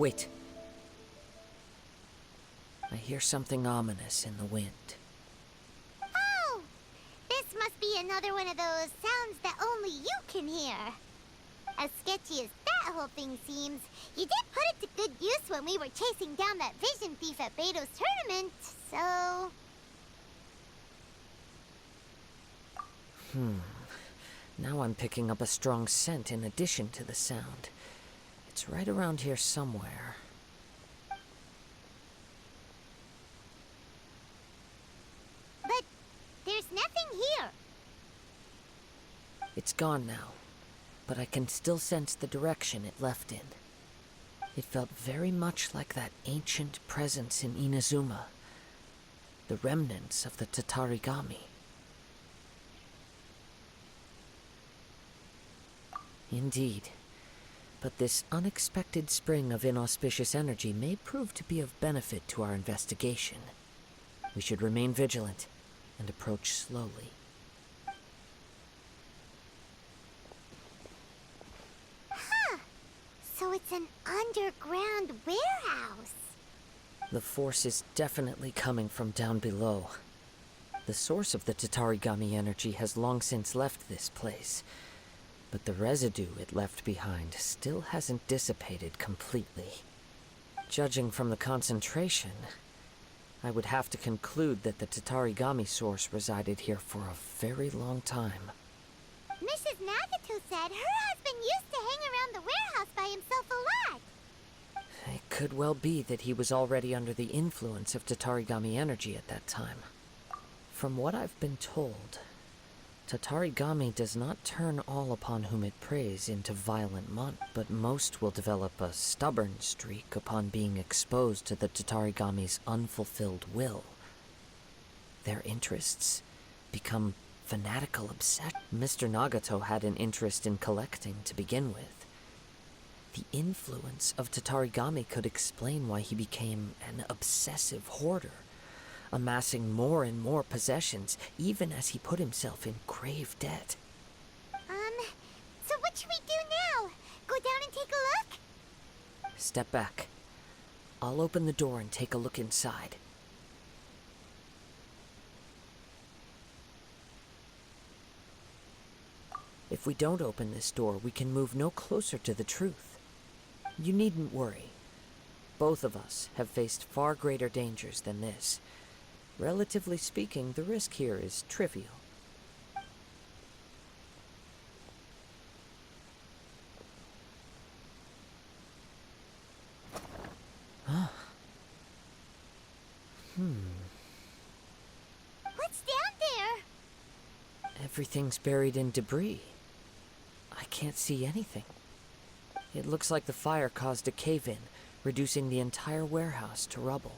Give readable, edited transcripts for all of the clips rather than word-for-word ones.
Wait. I hear something ominous in the wind. Oh! This must be another one of those sounds that only you can hear. As sketchy as that whole thing seems, you did put it to good use when we were chasing down that vision thief at Beto's tournament, so... Now I'm picking up a strong scent in addition to the sound. It's right around here somewhere. But there's nothing here. It's gone now, but I can still sense the direction it left in. It felt very much like that ancient presence in Inazuma, the remnants of the Tatarigami. Indeed, but this unexpected spring of inauspicious energy may prove to be of benefit to our investigation. We should remain vigilant and approach slowly. So it's an underground warehouse. The force is definitely coming from down below. The source of the Tatarigami energy has long since left this place, but the residue it left behind still hasn't dissipated completely. Judging from the concentration, I would have to conclude that the Tatarigami source resided here for a very long time. Mrs. Nagato said her husband used to hang around the warehouse by himself a lot. It could well be that he was already under the influence of Tatarigami energy at that time. From what I've been told, Tatarigami does not turn all upon whom it preys into violent but most will develop a stubborn streak upon being exposed to the Tatarigami's unfulfilled will. Their interests become fanatical obsession. Mr. Nagato had an interest in collecting to begin with. The influence of Tatarigami could explain why he became an obsessive hoarder, amassing more and more possessions, even as he put himself in grave debt. So what should we do now? Go down and take a look? Step back. I'll open the door and take a look inside. If we don't open this door, we can move no closer to the truth. You needn't worry. Both of us have faced far greater dangers than this. Relatively speaking, the risk here is trivial. Huh. What's down there? Everything's buried in debris. I can't see anything. It looks like the fire caused a cave-in, reducing the entire warehouse to rubble.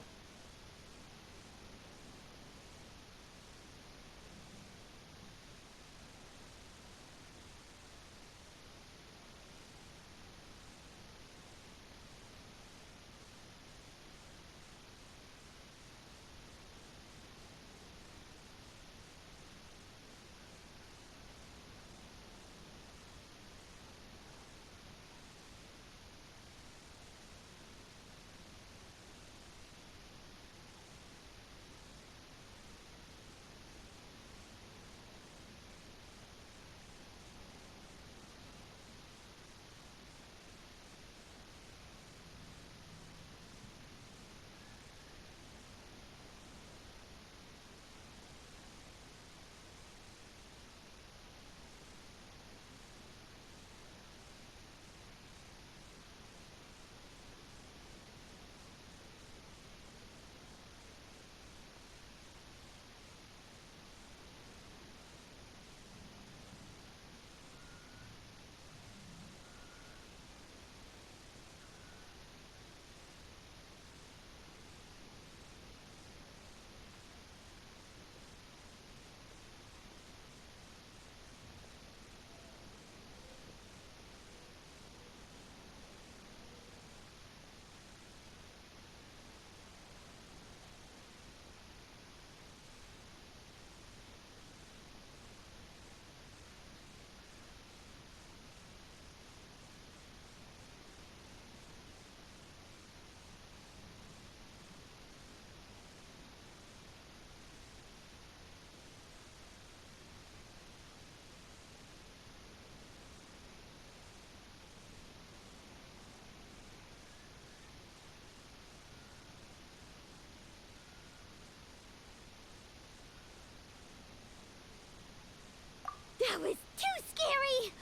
That was too scary!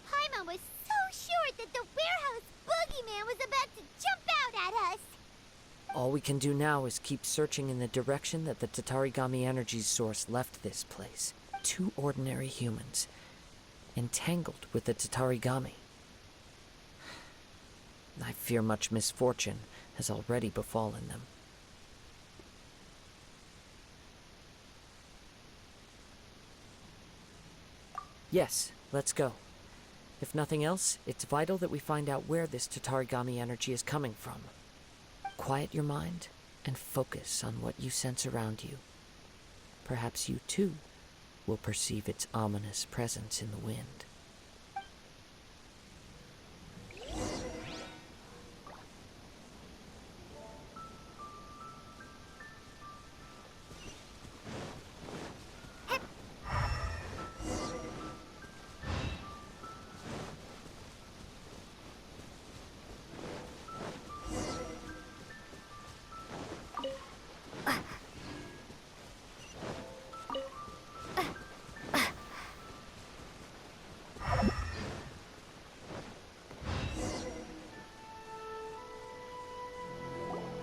Paimon was so sure that the warehouse boogeyman was about to jump out at us! All we can do now is keep searching in the direction that the Tatarigami energy source left this place. Two ordinary humans, entangled with the Tatarigami. I fear much misfortune has already befallen them. Yes, let's go. If nothing else, it's vital that we find out where this Tatarigami energy is coming from. Quiet your mind and focus on what you sense around you. Perhaps you too will perceive its ominous presence in the wind.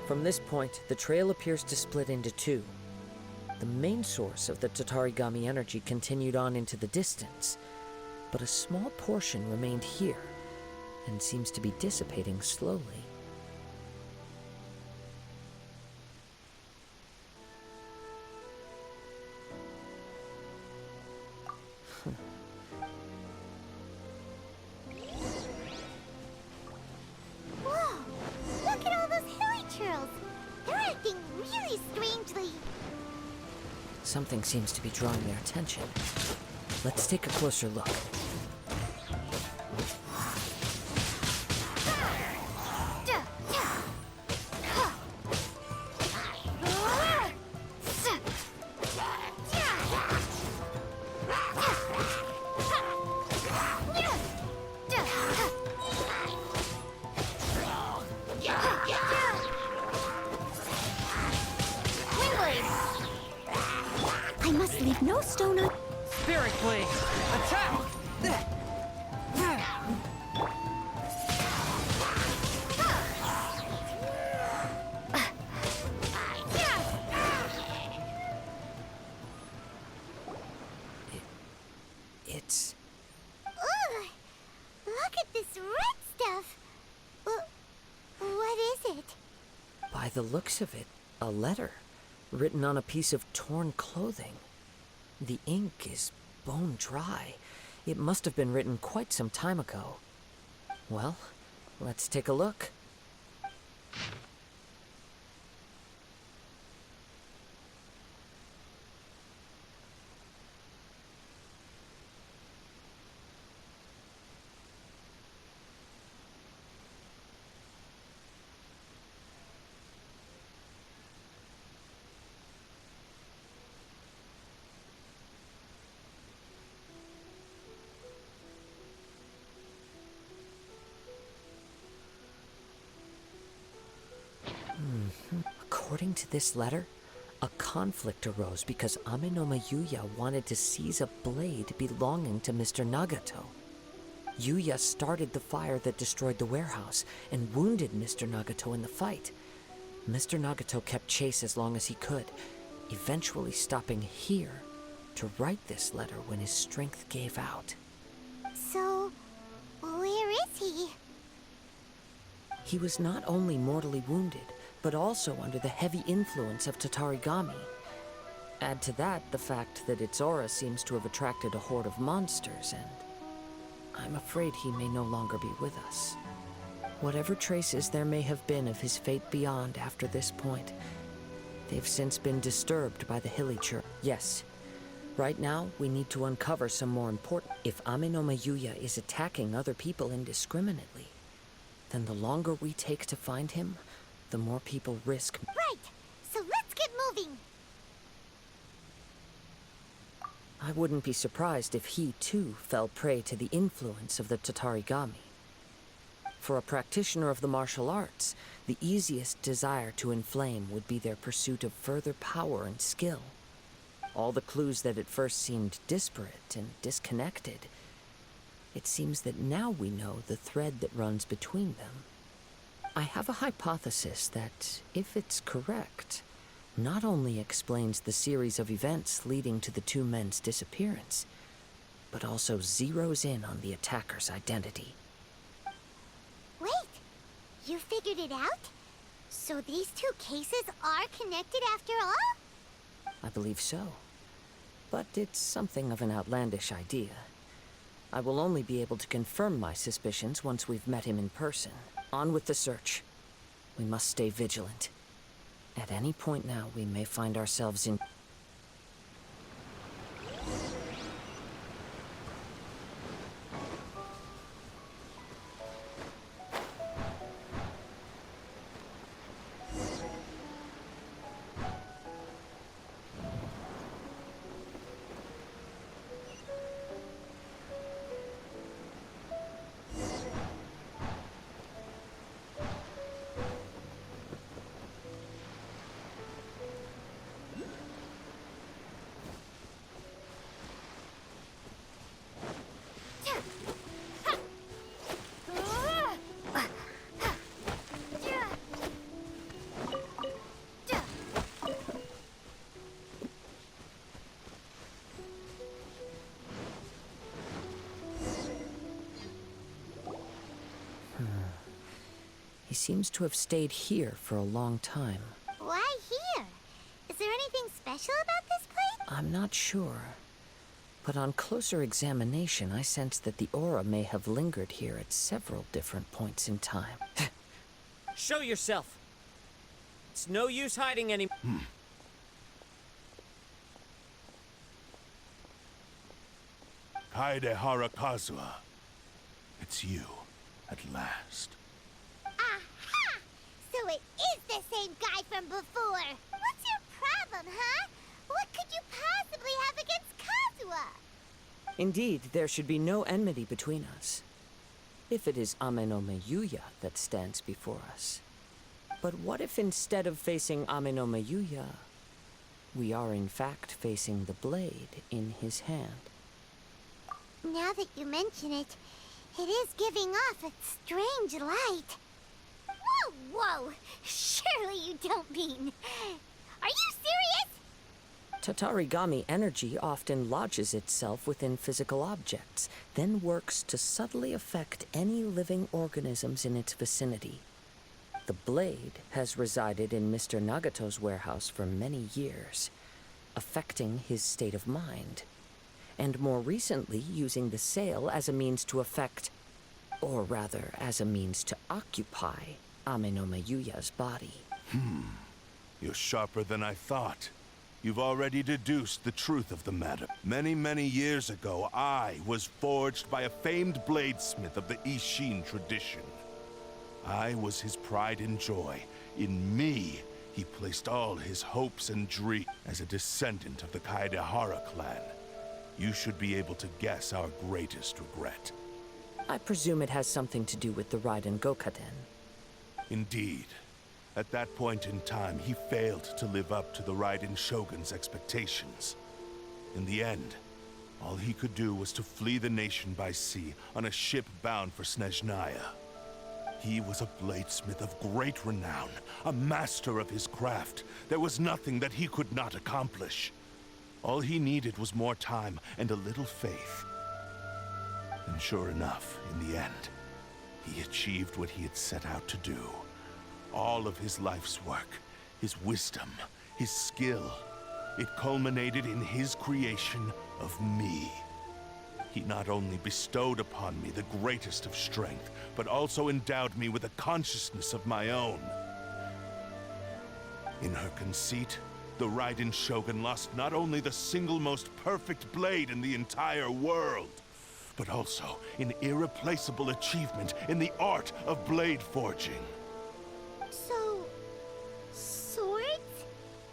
From this point, the trail appears to split into two. The main source of the Tatarigami energy continued on into the distance, but a small portion remained here, and seems to be dissipating slowly. Whoa! Look at all those hilly churls! They're acting really strangely. Something seems to be drawing their attention. Let's take a closer look. I must leave no stone un- Spirit Blade! Attack! It's... Ugh! Look at this red stuff! What is it? By the looks of it, a letter, written on a piece of torn clothing. The ink is bone dry. It must have been written quite some time ago. Well, let's take a look. According to this letter, a conflict arose because Amenoma Yuya wanted to seize a blade belonging to Mr. Nagato. Yuya started the fire that destroyed the warehouse and wounded Mr. Nagato in the fight. Mr. Nagato kept chase as long as he could, eventually stopping here to write this letter when his strength gave out. So, where is he? He was not only mortally wounded, but also under the heavy influence of Tatarigami. Add to that the fact that its aura seems to have attracted a horde of monsters, and I'm afraid he may no longer be with us. Whatever traces there may have been of his fate beyond after this point, they've since been disturbed by the hilly church. Yes, right now we need to uncover some more important... If Amenoma Yuya is attacking other people indiscriminately, then the longer we take to find him, the more people risk... Right! So let's get moving! I wouldn't be surprised if he, too, fell prey to the influence of the Tatarigami. For a practitioner of the martial arts, the easiest desire to inflame would be their pursuit of further power and skill. All the clues that at first seemed disparate and disconnected. It seems that now we know the thread that runs between them. I have a hypothesis that, if it's correct, not only explains the series of events leading to the two men's disappearance, but also zeroes in on the attacker's identity. Wait, you figured it out? So these two cases are connected after all? I believe so. But it's something of an outlandish idea. I will only be able to confirm my suspicions once we've met him in person. On with the search. We must stay vigilant. At any point now, we may find ourselves in... He seems to have stayed here for a long time. Why here? Is there anything special about this place? I'm not sure. But on closer examination, I sense that the aura may have lingered here at several different points in time. Show yourself. It's no use hiding any. Kaedehara Kazuha. It's you, at last. Aha! So it is the same guy from before. What's your problem, huh? What could you possibly have against Kazuha? Indeed, there should be no enmity between us. If it is Ame no Meyuya that stands before us. But what if instead of facing Ame no Meyuya, we are in fact facing the blade in his hand? Now that you mention it, it is giving off a strange light. Whoa, whoa! Surely you don't mean... Are you serious? Tatarigami energy often lodges itself within physical objects, then works to subtly affect any living organisms in its vicinity. The blade has resided in Mr. Nagato's warehouse for many years, affecting his state of mind, and more recently using the sale as a means to affect, or rather as a means to occupy, Ame no Meyuya's body. You're sharper than I thought. You've already deduced the truth of the matter. Many, many years ago, I was forged by a famed bladesmith of the Ishin tradition. I was his pride and joy. In me, he placed all his hopes and dreams. As a descendant of the Kaedehara clan, you should be able to guess our greatest regret. I presume it has something to do with the Raiden Gokaden. Indeed. At that point in time, he failed to live up to the Raiden Shogun's expectations. In the end, all he could do was to flee the nation by sea on a ship bound for Snezhnaya. He was a bladesmith of great renown, a master of his craft. There was nothing that he could not accomplish. All he needed was more time and a little faith. And sure enough, in the end, he achieved what he had set out to do. All of his life's work, his wisdom, his skill, it culminated in his creation of me. He not only bestowed upon me the greatest of strength, but also endowed me with a consciousness of my own. In her conceit, the Raiden Shogun lost not only the single most perfect blade in the entire world, but also an irreplaceable achievement in the art of blade forging. So... swords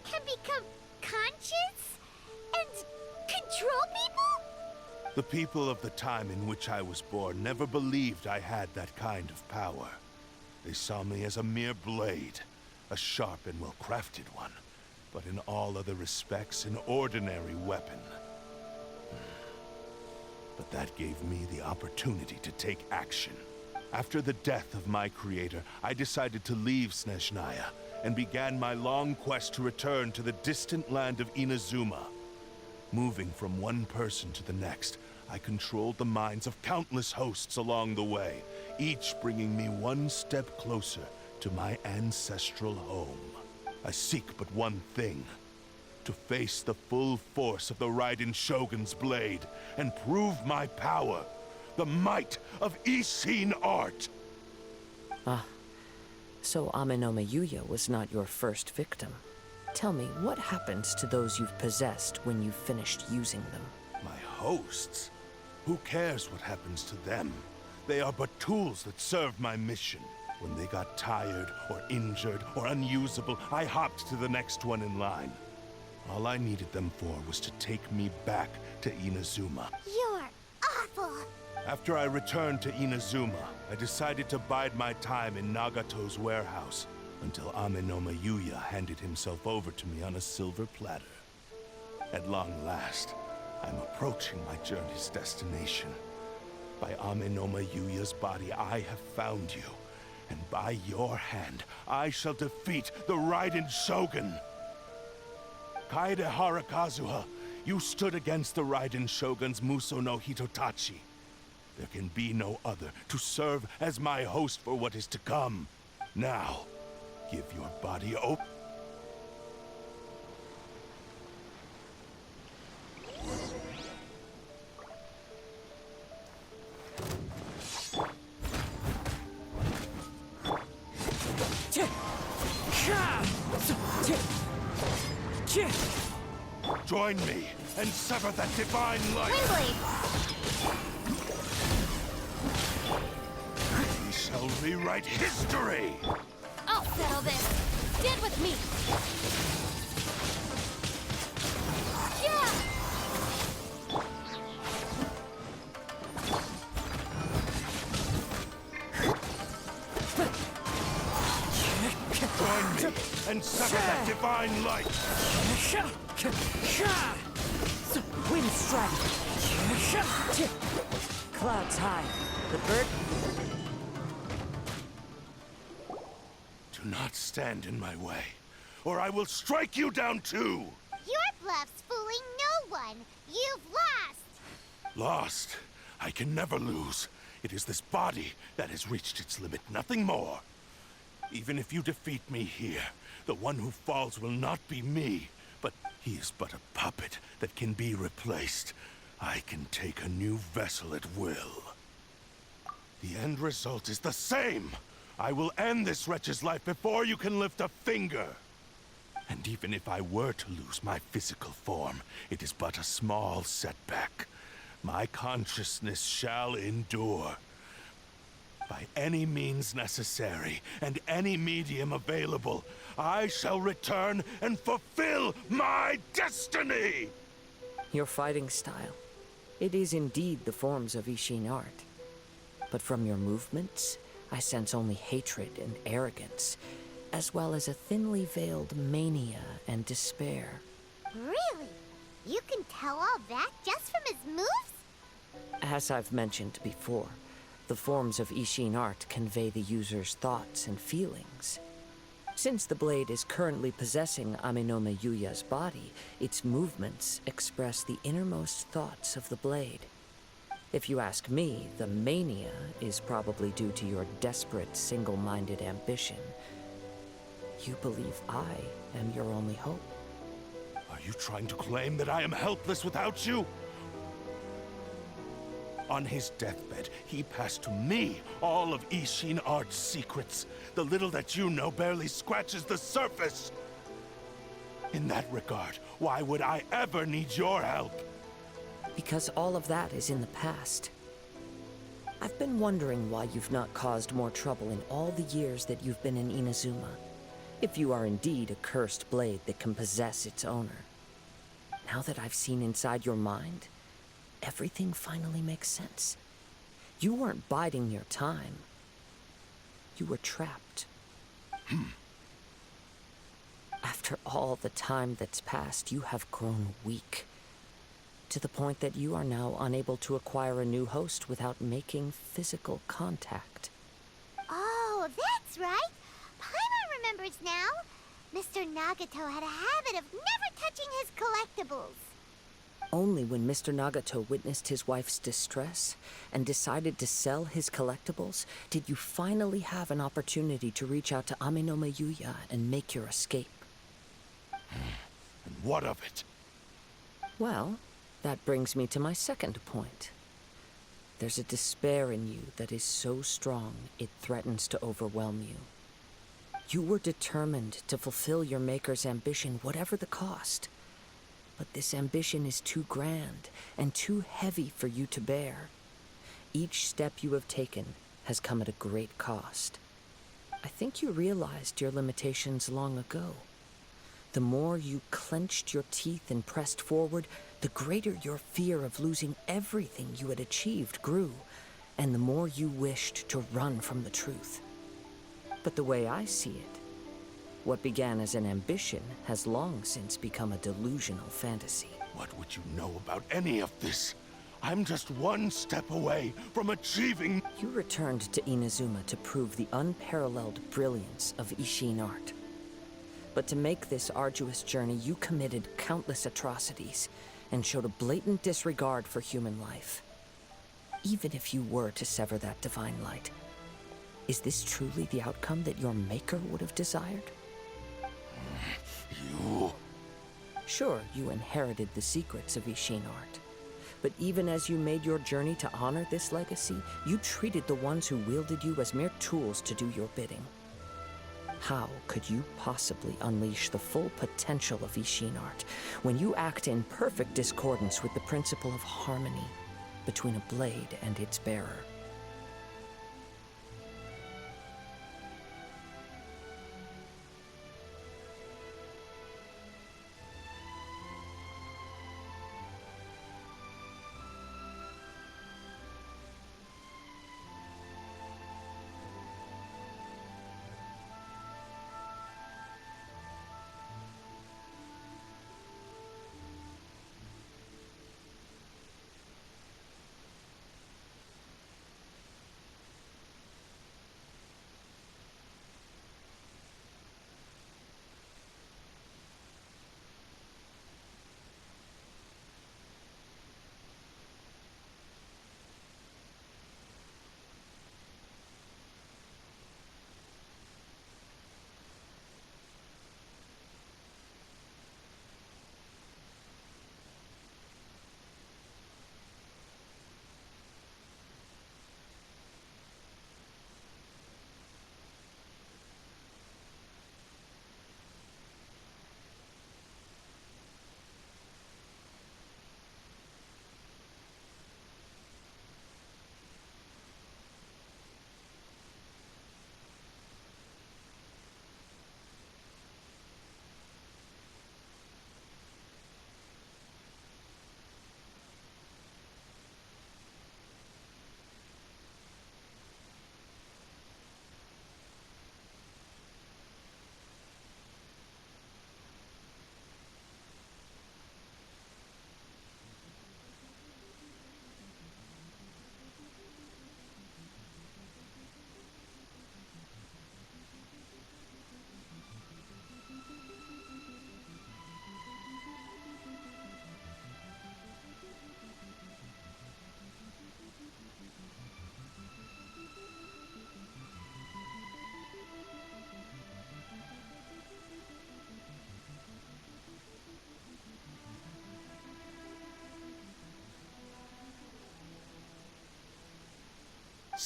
can become conscious and control people? The people of the time in which I was born never believed I had that kind of power. They saw me as a mere blade, a sharp and well-crafted one. but in all other respects an ordinary weapon. But that gave me the opportunity to take action. After the death of my creator, I decided to leave Snezhnaya and began my long quest to return to the distant land of Inazuma. Moving from one person to the next, I controlled the minds of countless hosts along the way, each bringing me one step closer to my ancestral home. I seek but one thing: to face the full force of the Raiden Shogun's blade and prove my power, the might of Ishin art. So Amenoma Yuya was not your first victim. Tell me, what happens to those you've possessed when you've finished using them? My hosts? Who cares what happens to them? They are but tools that serve my mission. When they got tired, or injured, or unusable, I hopped to the next one in line. All I needed them for was to take me back to Inazuma. You're awful. After I returned to Inazuma, I decided to bide my time in Nagato's warehouse until Amenoma Yuya handed himself over to me on a silver platter. At long last, I'm approaching my journey's destination. By Amenoma Yuya's body, I have found you. And by your hand, I shall defeat the Raiden Shogun. Kaedehara Kazuha, you stood against the Raiden Shogun's Muso no Hitotachi. There can be no other to serve as my host for what is to come. Now, give your body open. Join me and sever that divine light. Windblade! We shall rewrite history. I'll settle this. Stand with me. Yeah! Join me and sever that divine light. Wind strike! Clouds high. The bird... Do not stand in my way, or I will strike you down too! Your bluff's fooling no one. You've lost. Lost? I can never lose. It is this body that has reached its limit, nothing more. Even if you defeat me here, the one who falls will not be me, but he is but a puppet that can be replaced. I can take a new vessel at will. The end result is the same. I will end this wretch's life before you can lift a finger. And even if I were to lose my physical form, it is but a small setback. My consciousness shall endure. By any means necessary, and any medium available, I shall return and fulfill my destiny! Your fighting style. It is indeed the forms of Ishin art. But from your movements, I sense only hatred and arrogance, as well as a thinly veiled mania and despair. Really? You can tell all that just from his moves? As I've mentioned before, the forms of Ishin art convey the user's thoughts and feelings. Since the blade is currently possessing Amenoma Yuya's body, its movements express the innermost thoughts of the blade. If you ask me, the mania is probably due to your desperate, single-minded ambition. You believe I am your only hope. Are you trying to claim that I am helpless without you? On his deathbed, he passed to me all of Ishin art's secrets. The little that you know barely scratches the surface. In that regard, why would I ever need your help? Because all of that is in the past. I've been wondering why you've not caused more trouble in all the years that you've been in Inazuma. If you are indeed a cursed blade that can possess its owner. Now that I've seen inside your mind, everything finally makes sense. You weren't biding your time. You were trapped. After all the time that's passed, you have grown weak. To the point that you are now unable to acquire a new host without making physical contact. Oh, that's right. Paimon remembers now. Mr. Nagato had a habit of never touching his collectibles. Only when Mr. Nagato witnessed his wife's distress and decided to sell his collectibles did you finally have an opportunity to reach out to Aminoma Yuya and make your escape. And what of it? Well, that brings me to my second point. There's a despair in you that is so strong it threatens to overwhelm you. You were determined to fulfill your maker's ambition, whatever the cost. But this ambition is too grand and too heavy for you to bear. Each step you have taken has come at a great cost. I think you realized your limitations long ago. The more you clenched your teeth and pressed forward, the greater your fear of losing everything you had achieved grew, and the more you wished to run from the truth. But the way I see it, what began as an ambition has long since become a delusional fantasy. What would you know about any of this? I'm just one step away from achieving... You returned to Inazuma to prove the unparalleled brilliance of Ishin art. But to make this arduous journey, you committed countless atrocities and showed a blatant disregard for human life. Even if you were to sever that divine light, is this truly the outcome that your maker would have desired? You... Sure, you inherited the secrets of Ishin art. But even as you made your journey to honor this legacy, you treated the ones who wielded you as mere tools to do your bidding. How could you possibly unleash the full potential of Ishin art when you act in perfect discordance with the principle of harmony between a blade and its bearer?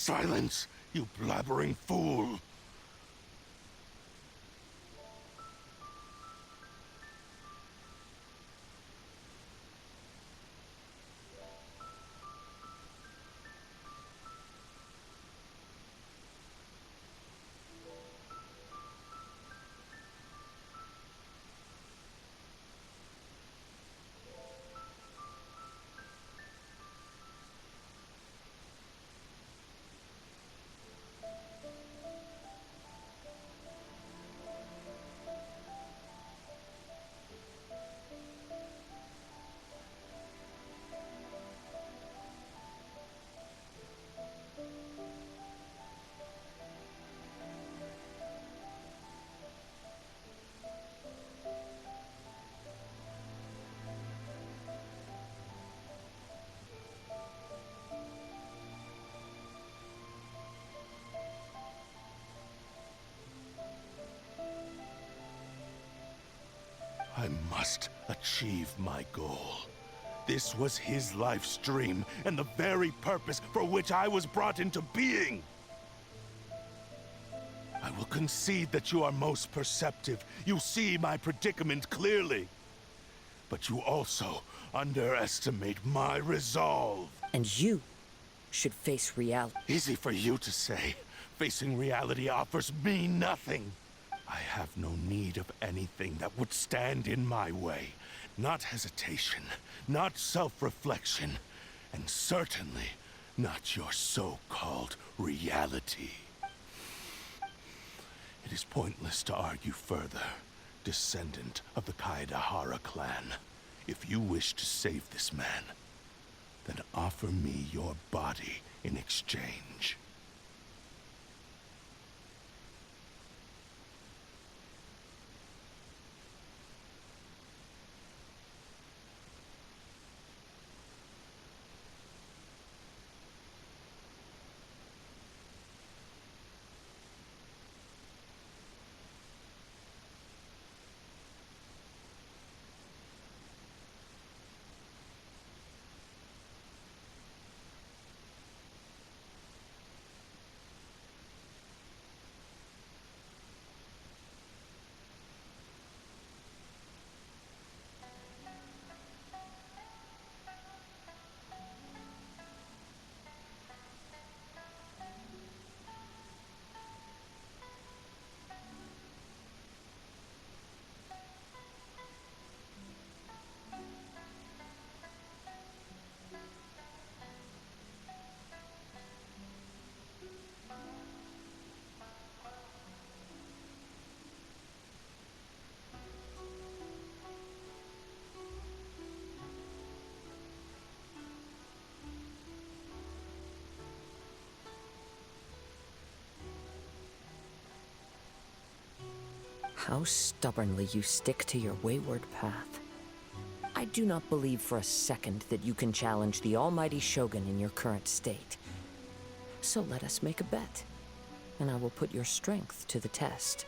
Silence, you blabbering fool! I must achieve my goal. This was his life's dream, and the very purpose for which I was brought into being. I will concede that you are most perceptive. You see my predicament clearly. But you also underestimate my resolve. And you should face reality. Easy for you to say. Facing reality offers me nothing. I have no need of anything that would stand in my way. Not hesitation, not self-reflection, and certainly not your so-called reality. It is pointless to argue further, descendant of the Kaedahara clan. If you wish to save this man, then offer me your body in exchange. How stubbornly you stick to your wayward path. I do not believe for a second that you can challenge the almighty Shogun in your current state. So let us make a bet, and I will put your strength to the test.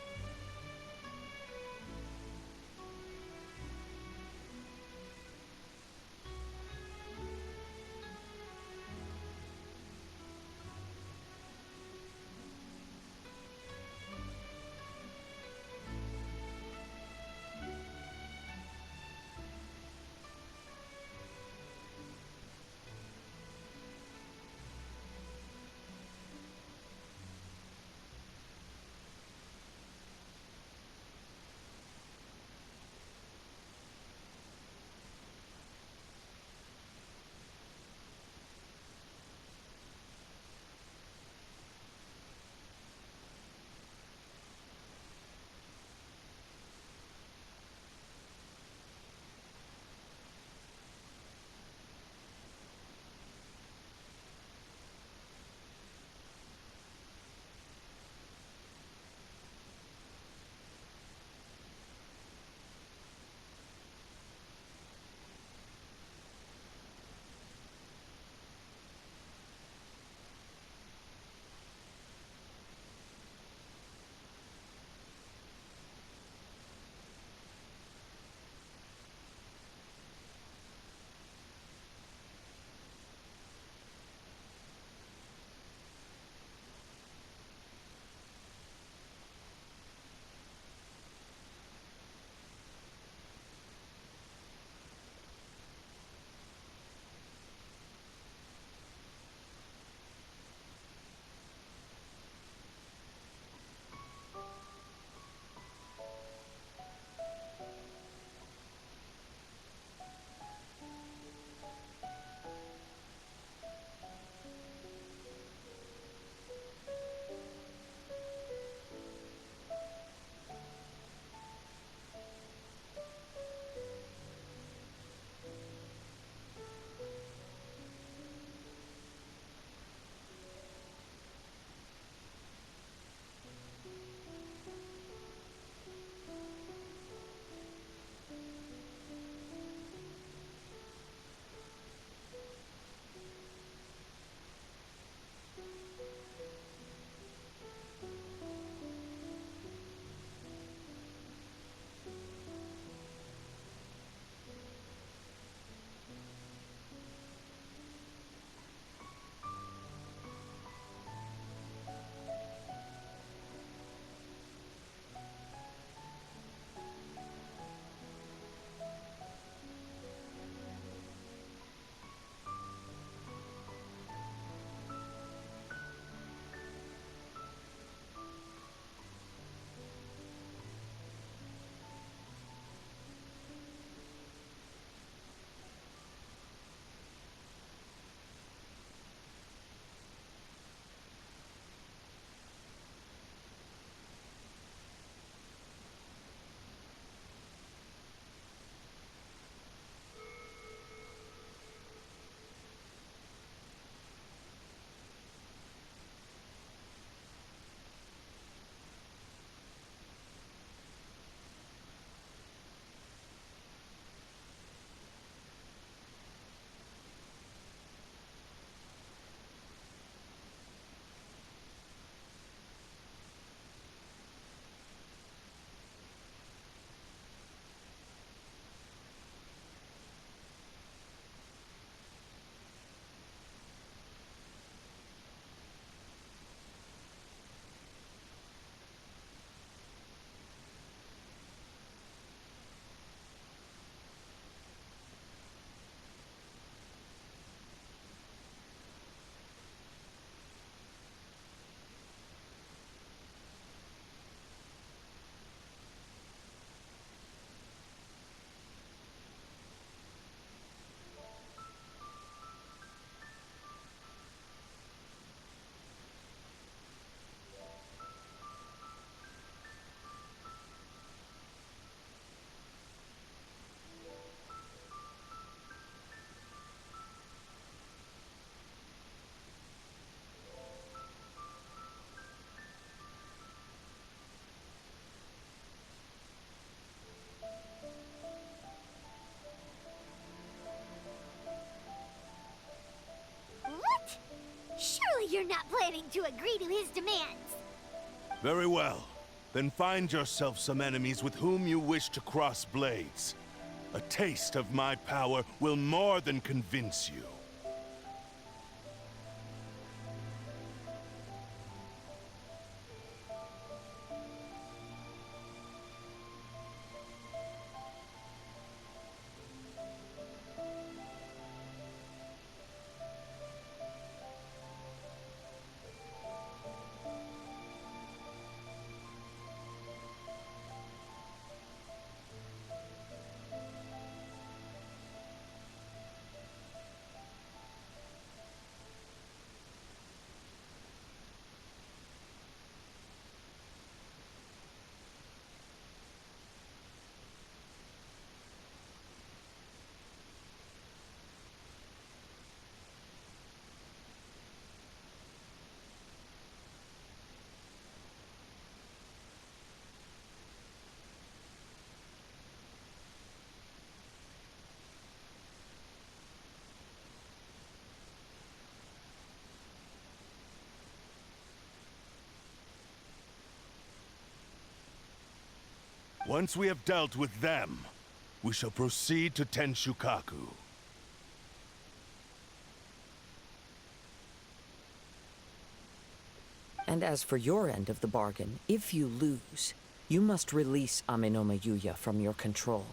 you're not planning to agree to his demands. Very well. Then find yourself some enemies with whom you wish to cross blades. A taste of my power will more than convince you. Once we have dealt with them, we shall proceed to Tenshukaku. And as for your end of the bargain, if you lose, you must release Amenoma Yuya from your control.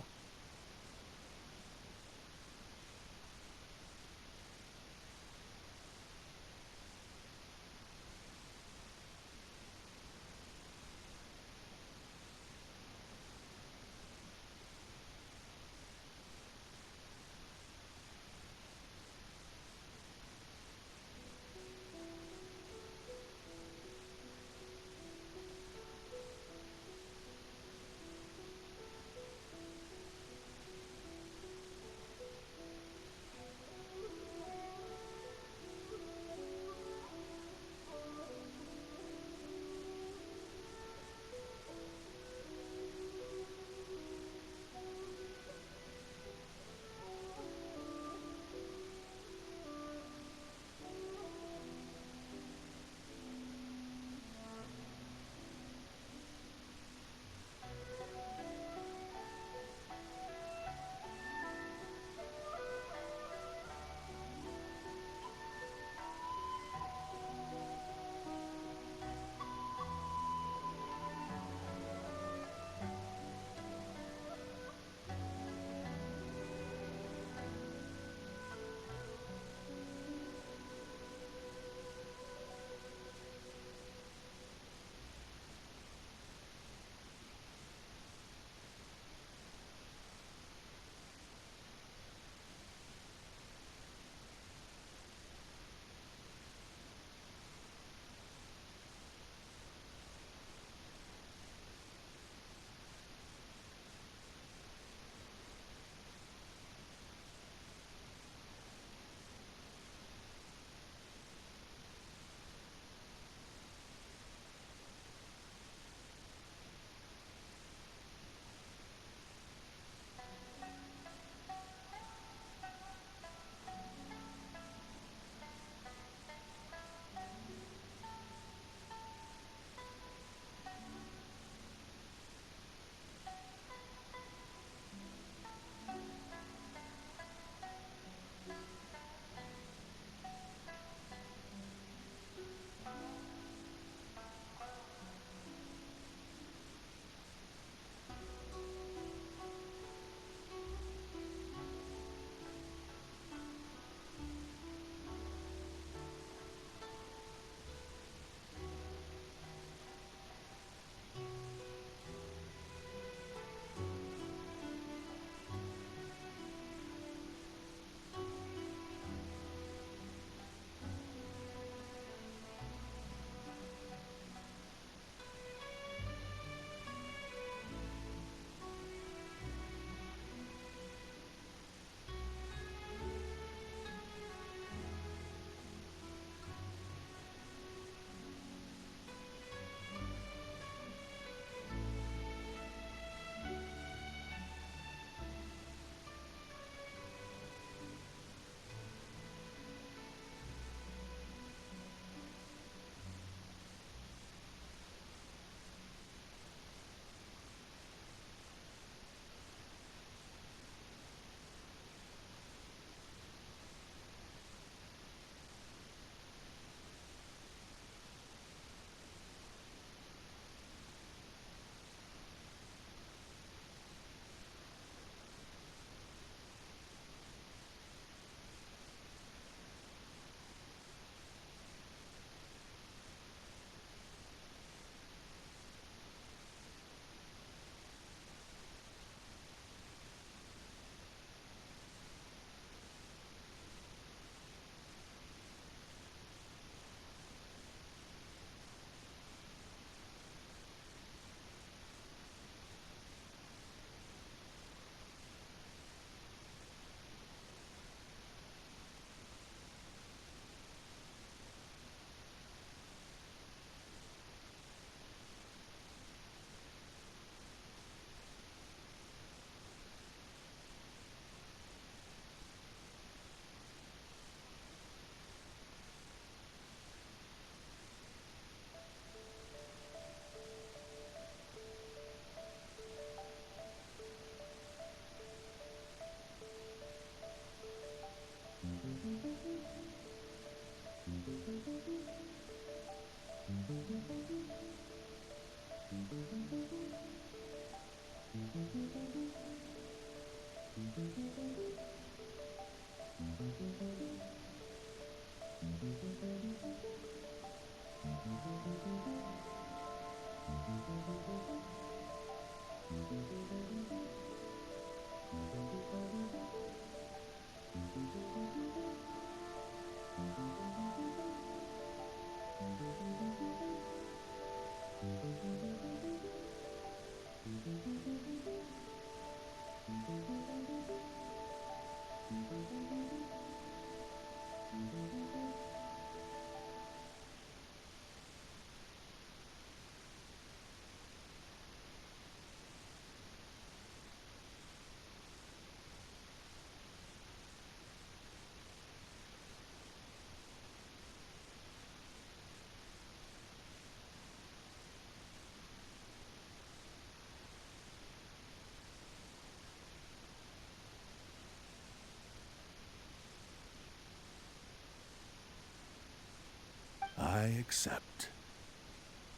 I accept.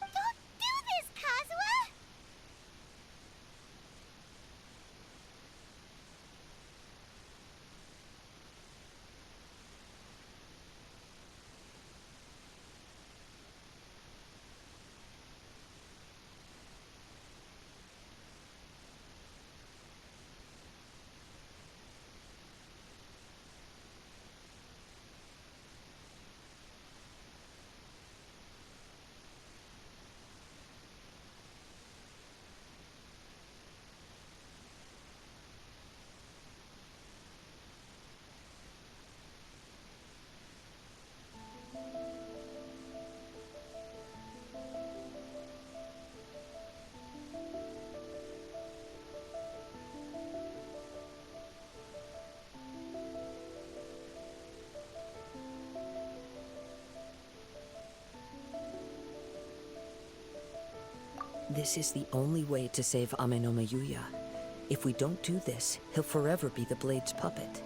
Don't do this, Kazuha! This is the only way to save Ame no Mayuya. If we don't do this, he'll forever be the Blade's puppet.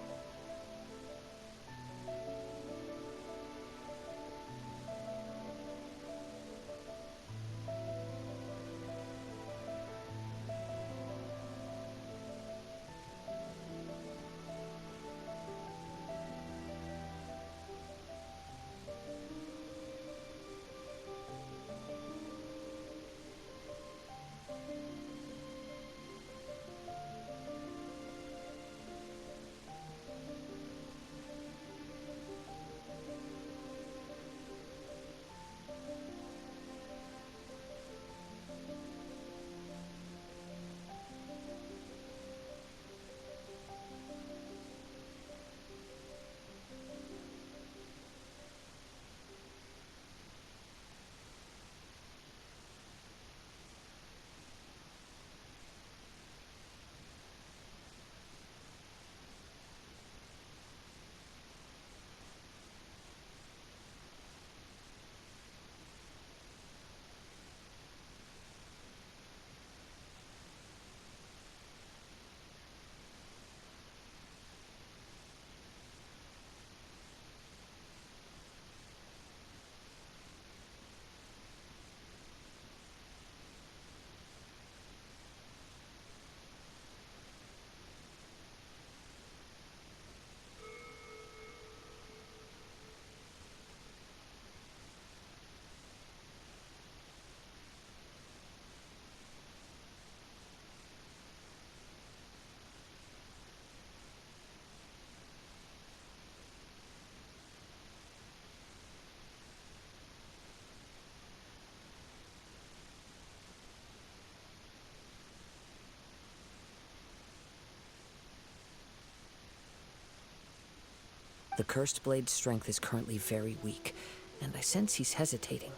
The Cursed Blade's strength is currently very weak, and I sense he's hesitating.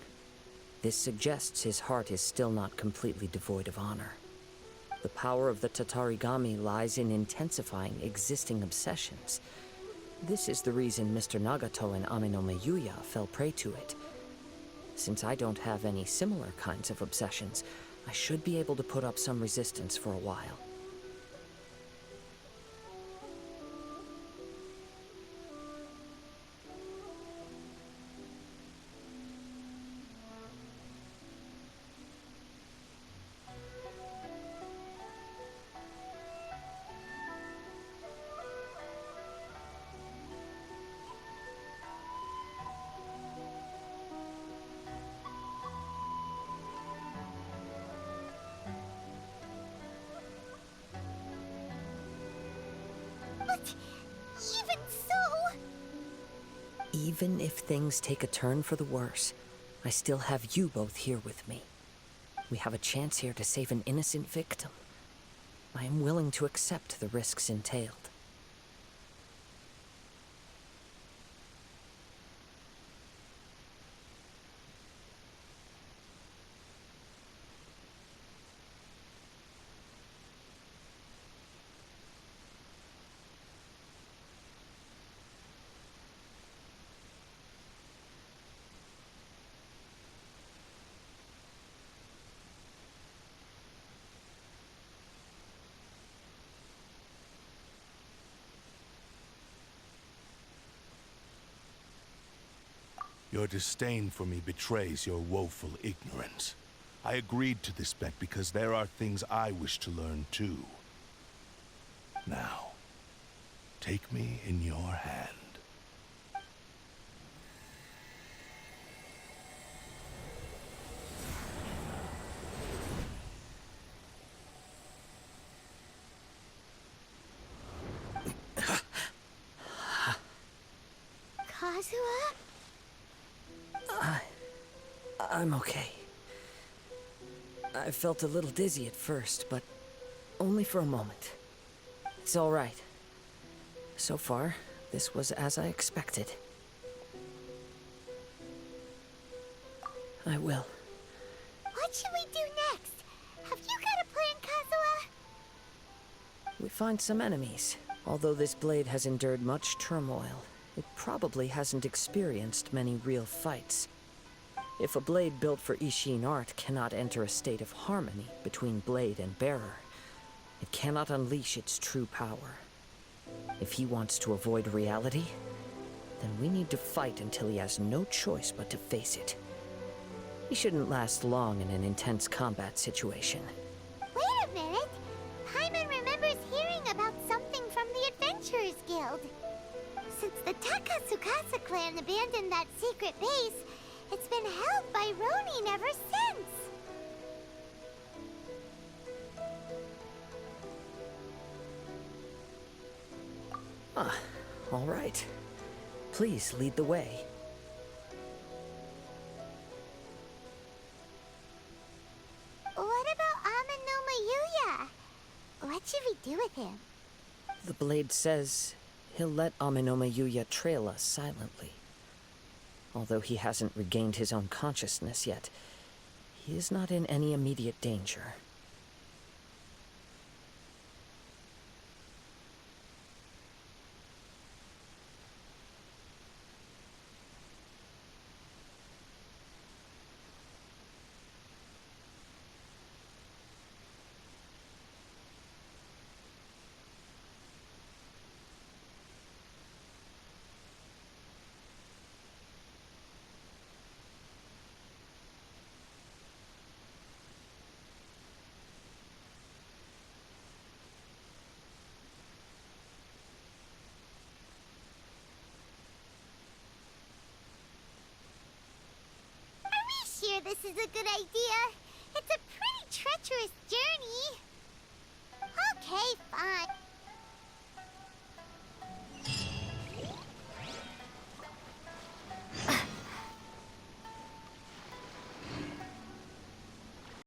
This suggests his heart is still not completely devoid of honor. The power of the Tatarigami lies in intensifying existing obsessions. This is the reason Mr. Nagato and Ame no Mayuya fell prey to it. Since I don't have any similar kinds of obsessions, I should be able to put up some resistance for a while. But even so... Even if things take a turn for the worse, I still have you both here with me. We have a chance here to save an innocent victim. I am willing to accept the risks entailed. Your disdain for me betrays your woeful ignorance. I agreed to this bet because there are things I wish to learn too. Now, take me in your hand. Kazuha? I'm okay. I felt a little dizzy at first, but only for a moment. It's all right. So far, this was as I expected. I will. What should we do next? Have you got a plan, Kazuha? We find some enemies. Although this blade has endured much turmoil, it probably hasn't experienced many real fights. If a blade built for Ishin art cannot enter a state of harmony between blade and bearer, it cannot unleash its true power. If he wants to avoid reality, then we need to fight until he has no choice but to face it. He shouldn't last long in an intense combat situation. Wait a minute! Paimon remembers hearing about something from the Adventurers Guild. Since the Takatsukasa clan abandoned that secret base, it's been held by Ronin ever since. All right. Please lead the way. What about Amanoma Yuya? What should we do with him? The blade says he'll let Aminoma Yuya trail us silently. Although he hasn't regained his own consciousness yet, he is not in any immediate danger. Are we sure this is a good idea? It's a pretty treacherous